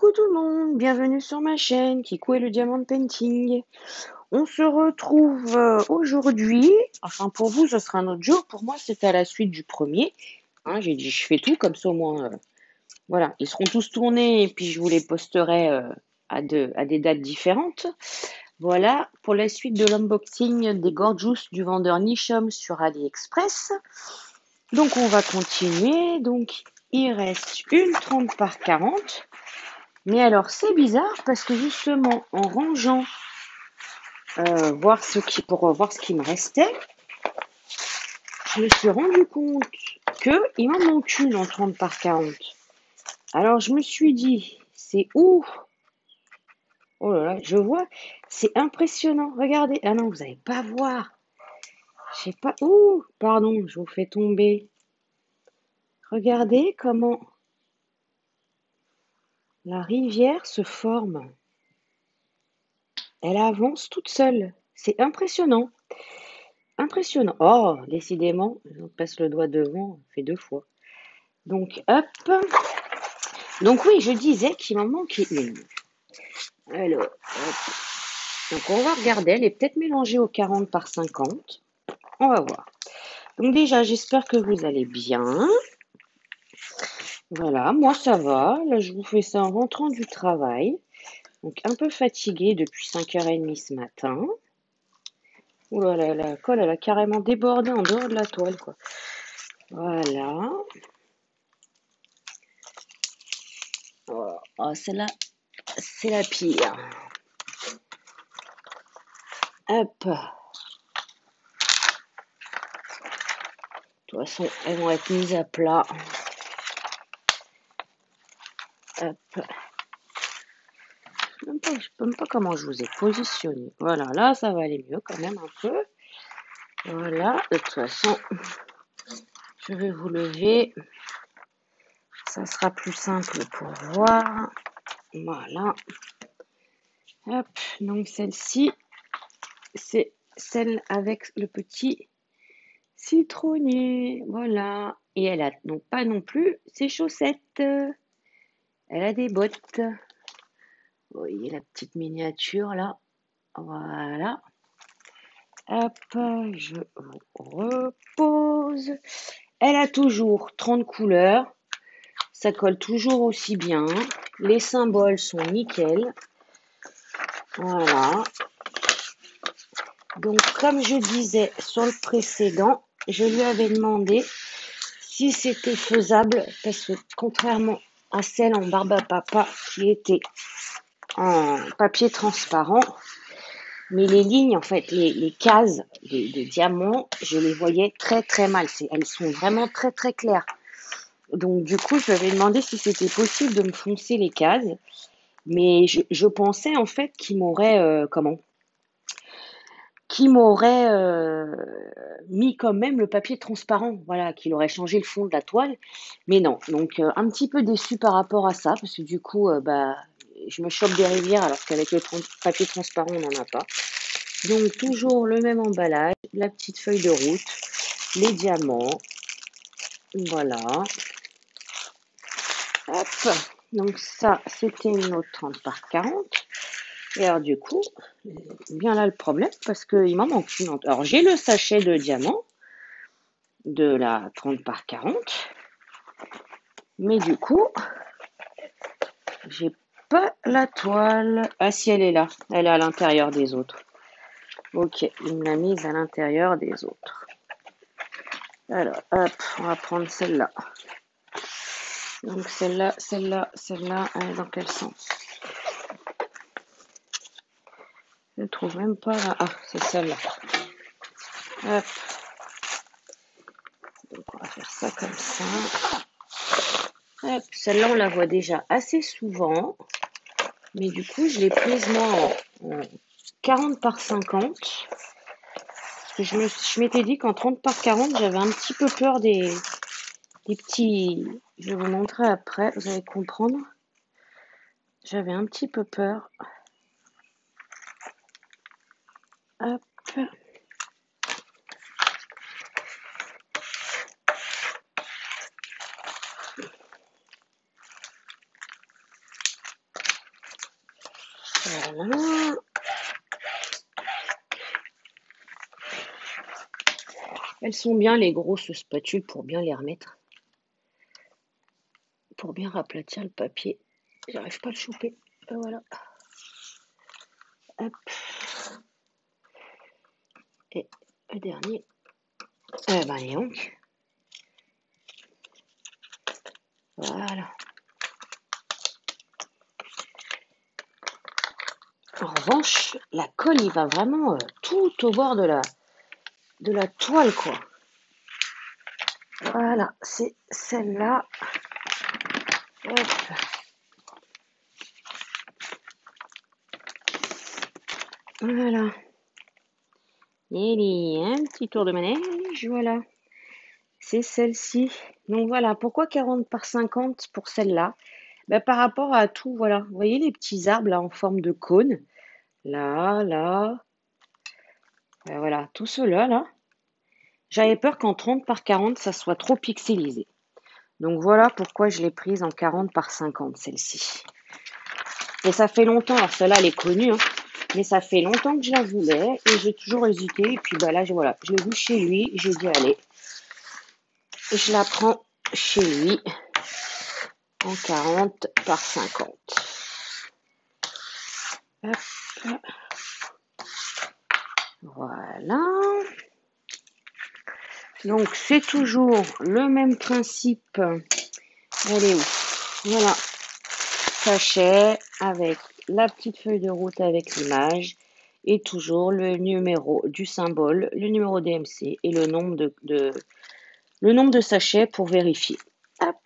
Coucou tout le monde, bienvenue sur ma chaîne Kikou et le Diamond Painting. On se retrouve aujourd'hui, enfin pour vous ce sera un autre jour, pour moi c'était à la suite du premier. J'ai dit je fais tout comme ça au moins, voilà, ils seront tous tournés et puis je vous les posterai à des dates différentes. Voilà, pour la suite de l'unboxing des Gorgeous du vendeur Nishom sur AliExpress. Donc on va continuer, donc il reste une 30 par 40. Mais alors, c'est bizarre parce que justement, en rangeant pour voir ce qui me restait, je me suis rendu compte qu'il m'en manque une en 30 par 40. Alors, je me suis dit, c'est où? Oh là là, je vois, c'est impressionnant. Regardez. Ah non, vous n'allez pas voir. Je sais pas où. Pardon, je vous fais tomber. Regardez comment la rivière se forme. Elle avance toute seule. C'est impressionnant. Impressionnant. Oh, décidément, on passe le doigt devant, on fait deux fois. Donc, hop. Donc oui, je disais qu'il m'en manquait une. Alors, hop. Donc on va regarder, elle est peut-être mélangée au 40 par 50. On va voir. Donc déjà, j'espère que vous allez bien. Voilà, moi ça va. Là, je vous fais ça en rentrant du travail. Donc un peu fatiguée depuis 5h30 ce matin. Ouh là là, la colle, elle a carrément débordé en dehors de la toile, quoi. Voilà. Oh, celle-là, c'est la pire. Hop. De toute façon, elles vont être mises à plat. Hop. Je ne sais même pas comment je vous ai positionné. Voilà, là, ça va aller mieux quand même un peu. Voilà, de toute façon, je vais vous lever. Ça sera plus simple pour voir. Voilà. Hop, donc celle-ci, c'est celle avec le petit citronnier. Voilà. Et elle a donc pas non plus ses chaussettes. Elle a des bottes. Vous voyez la petite miniature là. Voilà. Hop, je vous repose. Elle a toujours 30 couleurs. Ça colle toujours aussi bien. Les symboles sont nickel. Voilà. Donc, comme je disais sur le précédent, je lui avais demandé si c'était faisable parce que contrairement à celle en barbe à papa qui était en papier transparent, mais les lignes, en fait, les cases des diamants, je les voyais très très mal. Elles sont vraiment très très claires. Donc du coup, je lui avais demandé si c'était possible de me foncer les cases. Mais je pensais en fait qu'il m'aurait Qui m'aurait mis quand même le papier transparent, voilà, qu'il aurait changé le fond de la toile. Mais non, donc un petit peu déçue par rapport à ça, parce que du coup, bah, je me chope des rivières alors qu'avec le papier transparent, on n'en a pas. Donc toujours le même emballage, la petite feuille de route, les diamants, voilà. Hop, donc ça, c'était une autre 30 par 40. Et alors du coup, bien là le problème, parce qu'il m'en manque une. Alors j'ai le sachet de diamants de la 30 par 40, mais du coup, j'ai pas la toile. Ah si, elle est là, elle est à l'intérieur des autres. Ok, il me l'a mise à l'intérieur des autres. Alors, hop, on va prendre celle-là. Donc celle-là, elle est dans quel sens? Je ne trouve même pas là. Ah, c'est celle-là. Hop. Donc on va faire ça comme ça. Hop, celle-là, on la voit déjà assez souvent. Mais du coup, je l'ai prise moi en 40 par 50. Parce que je m'étais dit qu'en 30 par 40, j'avais un petit peu peur des petits... Je vais vous montrer après, vous allez comprendre. J'avais un petit peu peur. Hop. Voilà. Elles sont bien les grosses spatules pour bien les remettre. Pour bien raplatir le papier. J'arrive pas à le choper. Voilà. Hop. Et le dernier. Ben, et donc. Voilà. En revanche, la colle, il va vraiment tout au bord de la toile, quoi. Voilà, c'est celle-là. Hop. Voilà. Et un petit tour de manège, voilà. C'est celle-ci. Donc voilà, pourquoi 40 par 50 pour celle-là? Ben, par rapport à tout, voilà. Vous voyez les petits arbres là en forme de cône? Là, là. Ben, voilà, tout cela là. J'avais peur qu'en 30 par 40, ça soit trop pixelisé. Donc voilà pourquoi je l'ai prise en 40 par 50, celle-ci. Et ça fait longtemps, alors celle-là elle est connue, hein, mais ça fait longtemps que je la voulais et j'ai toujours hésité. Et puis bah là, voilà, je l'ai vu chez lui, j'ai dit allez, je la prends chez lui en 40 par 50. Hop. Voilà. Donc c'est toujours le même principe. Elle est où? Voilà. Sachet avec la petite feuille de route avec l'image et toujours le numéro du symbole, le numéro DMC et le nombre de sachets pour vérifier. Hop.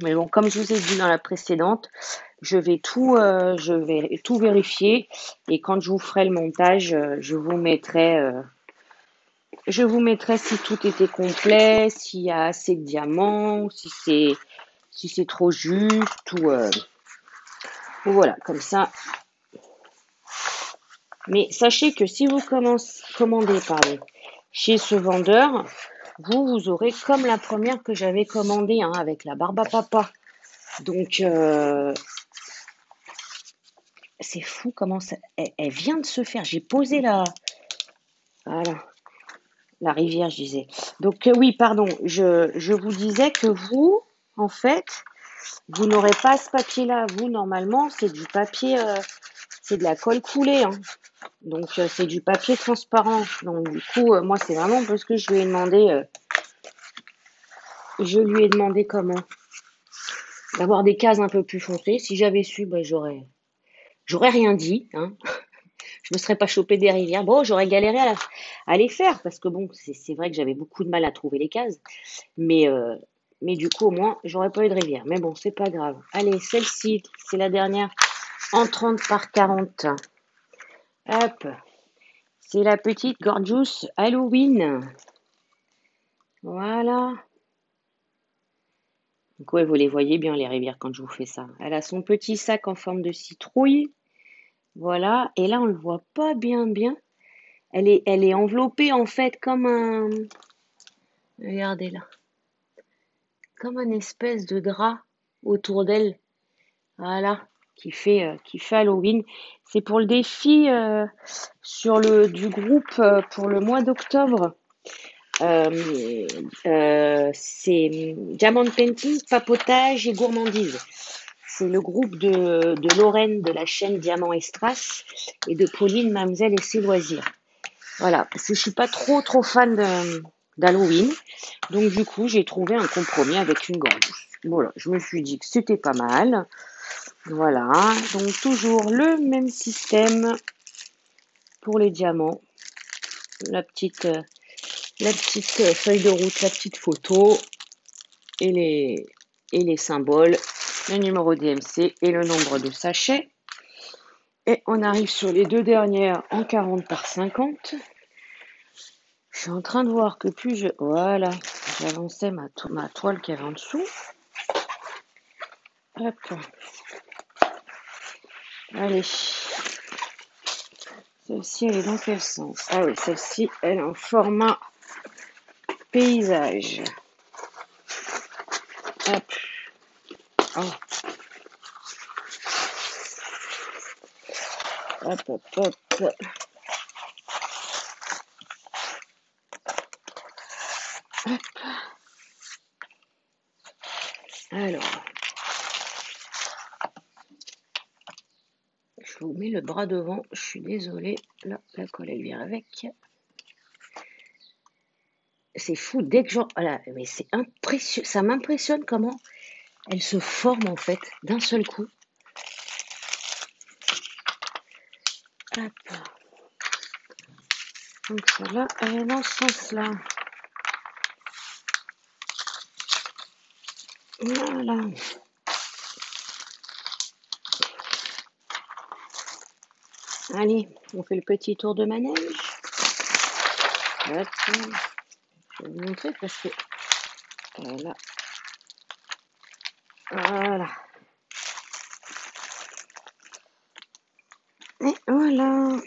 Mais bon, comme je vous ai dit dans la précédente, je vais tout vérifier et quand je vous ferai le montage, je vous mettrai si tout était complet, s'il y a assez de diamants, si c'est trop juste ou voilà, comme ça. Mais sachez que si vous commandez chez ce vendeur, vous aurez comme la première que j'avais commandée hein, avec la barbe à papa. Donc, c'est fou comment ça... Elle vient de se faire. J'ai posé voilà, la rivière, je disais. Donc, oui, pardon. Je vous disais que vous, en fait, vous n'aurez pas ce papier-là. Vous, normalement, c'est du papier... c'est de la colle coulée. Hein. Donc, c'est du papier transparent. Donc, du coup, moi, c'est vraiment parce que je lui ai demandé... comment d'avoir des cases un peu plus foncées. Si j'avais su, ben, j'aurais rien dit. Hein. Je me serais pas chopé des rivières. Bon, j'aurais galéré à les faire parce que bon, c'est vrai que j'avais beaucoup de mal à trouver les cases. Mais du coup, au moins, j'aurais pas eu de rivière. Mais bon, c'est pas grave. Allez, celle-ci, c'est la dernière en 30 par 40. Hop. C'est la petite Gorgeous Halloween. Voilà. Donc ouais, vous les voyez bien les rivières quand je vous fais ça. Elle a son petit sac en forme de citrouille. Voilà. Et là, on le voit pas bien. Elle est enveloppée en fait comme un... Regardez là. Comme un espèce de drap autour d'elle. Voilà. Qui fait Halloween. C'est pour le défi du groupe pour le mois d'octobre. C'est Diamond Painting, Papotage et Gourmandise. C'est le groupe de Lorraine de la chaîne Diamant Estras et de Pauline Mamselle et ses loisirs. Voilà, parce que je suis pas trop fan d'Halloween. Donc du coup, j'ai trouvé un compromis avec une gorgeous. Voilà, je me suis dit que c'était pas mal. Voilà, donc toujours le même système pour les diamants. La petite feuille de route, la petite photo et les symboles, le numéro DMC et le nombre de sachets. Et on arrive sur les deux dernières en 40 par 50. Je suis en train de voir que plus je... Voilà, j'avançais ma toile qui est en dessous. Hop. Allez. Celle-ci, elle est dans quel sens? Ah oui, celle-ci, elle est en format paysage. Hop. Oh. Hop, hop, hop. Alors, je vous mets le bras devant. Je suis désolée. Là, la colle, elle vient avec. C'est fou. Dès que j'en... Voilà, mais c'est impressionnant. Ça m'impressionne comment elle se forme, en fait, d'un seul coup. Hop. Donc, celle-là, elle est dans ce sens-là. Voilà. Allez, on fait le petit tour de manège. Hop. Je vais vous montrer parce que... Voilà. Voilà. Et voilà. Vous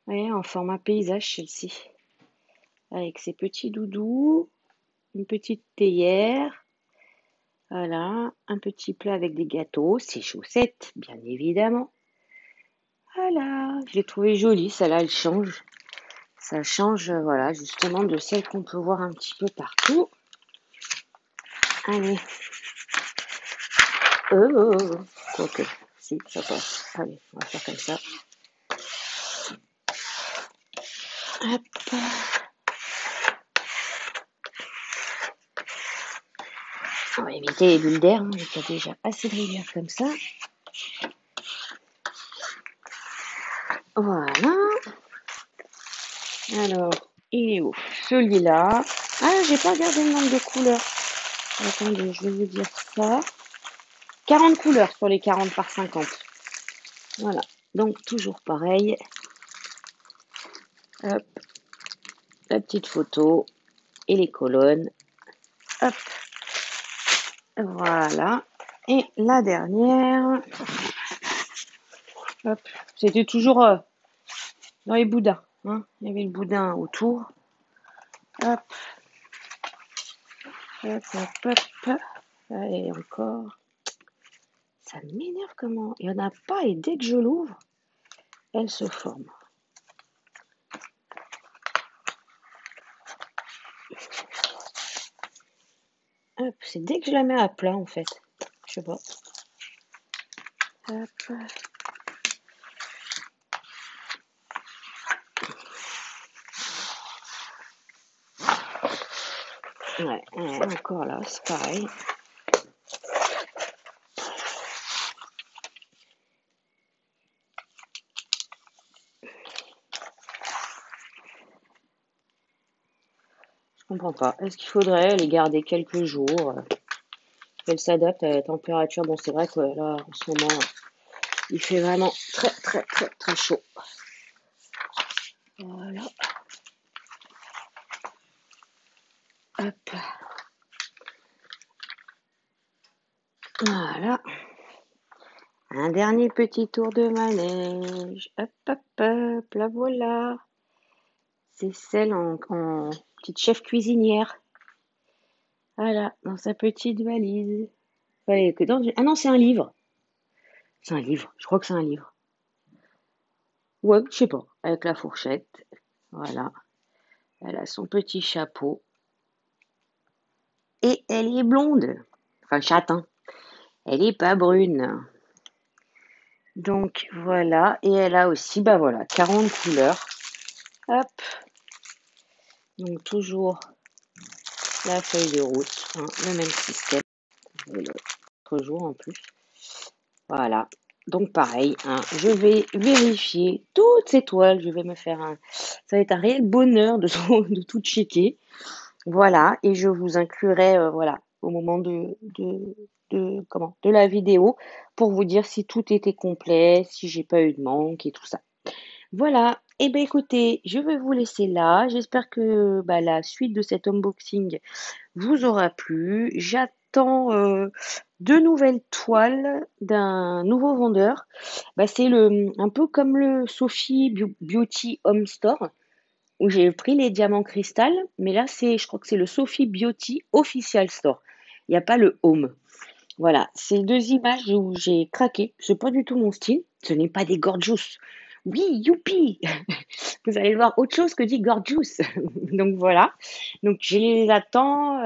voyez, en format paysage, celle-ci. Avec ses petits doudous, une petite théière. Voilà, un petit plat avec des gâteaux, ses chaussettes, bien évidemment. Voilà, je l'ai trouvée jolie, celle-là, elle change. Ça change, voilà, justement de celle qu'on peut voir un petit peu partout. Allez. Quoique, si, ça passe. Allez, on va faire comme ça. Hop. On va éviter les bulles d'air, hein, il y a déjà assez de rivières comme ça. Voilà. Alors, il est où? Celui-là. Ah, j'ai pas regardé le nombre de couleurs. Attendez, je vais vous dire ça. 40 couleurs sur les 40 par 50. Voilà. Donc, toujours pareil. Hop. La petite photo et les colonnes. Hop. Voilà. Et la dernière. Hop. C'était toujours dans les boudins. Hein. Il y avait le boudin autour. Hop. Hop, hop, hop. Et encore. Ça m'énerve comment. Il n'y en a pas et dès que je l'ouvre, elle se forme. Hop, c'est dès que je la mets à plat en fait. Je sais pas. Hop. Ouais, encore là, c'est pareil. Je comprends pas. Est-ce qu'il faudrait les garder quelques jours, qu'elles s'adaptent à la température? Bon, c'est vrai que là, en ce moment, il fait vraiment très, très, très, très chaud. Voilà. Hop. Voilà. Un dernier petit tour de manège. Hop, hop, hop. La voilà. C'est celle en petite chef cuisinière. Voilà, dans sa petite valise. Fallait que dans... Ah non, c'est un livre. C'est un livre. Je crois que c'est un livre. Ouais, je sais pas. Avec la fourchette. Voilà. Elle a son petit chapeau. Et elle est blonde. Enfin, châtain. Elle est pas brune. Donc, voilà. Et elle a aussi, bah voilà, 40 couleurs. Hop. Donc, toujours la feuille de route. Hein, le même système. L'autre jour en plus. Voilà. Donc pareil, hein, je vais vérifier toutes ces toiles. Je vais me faire un... Ça va être un réel bonheur de, de tout checker. Voilà. Et je vous inclurai, voilà, au moment de la vidéo pour vous dire si tout était complet, si j'ai pas eu de manque et tout ça. Voilà. Et ben écoutez, je vais vous laisser là. J'espère que bah, la suite de cet unboxing vous aura plu. J'attends deux nouvelles toiles d'un nouveau vendeur. Bah, c'est un peu comme le Sophie Beauty Home Store où j'ai pris les diamants cristal, mais là je crois que c'est le Sophie Beauty Official Store. Il n'y a pas le Home. Voilà, c'est deux images où j'ai craqué. C'est pas du tout mon style. Ce n'est pas des gorgeous. Oui, youpi! Vous allez voir autre chose que dit gorgeous. Donc voilà. Donc je les attends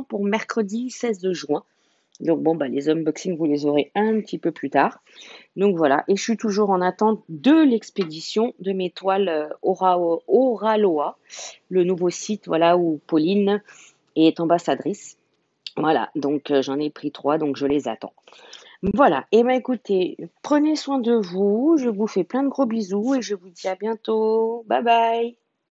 pour mercredi 16 juin. Donc bon, bah, les unboxings, vous les aurez un petit peu plus tard. Donc voilà, et je suis toujours en attente de l'expédition de mes toiles Oraloa, le nouveau site voilà où Pauline est ambassadrice. Voilà, donc j'en ai pris 3, donc je les attends. Voilà, et ben écoutez, prenez soin de vous, je vous fais plein de gros bisous et je vous dis à bientôt. Bye bye.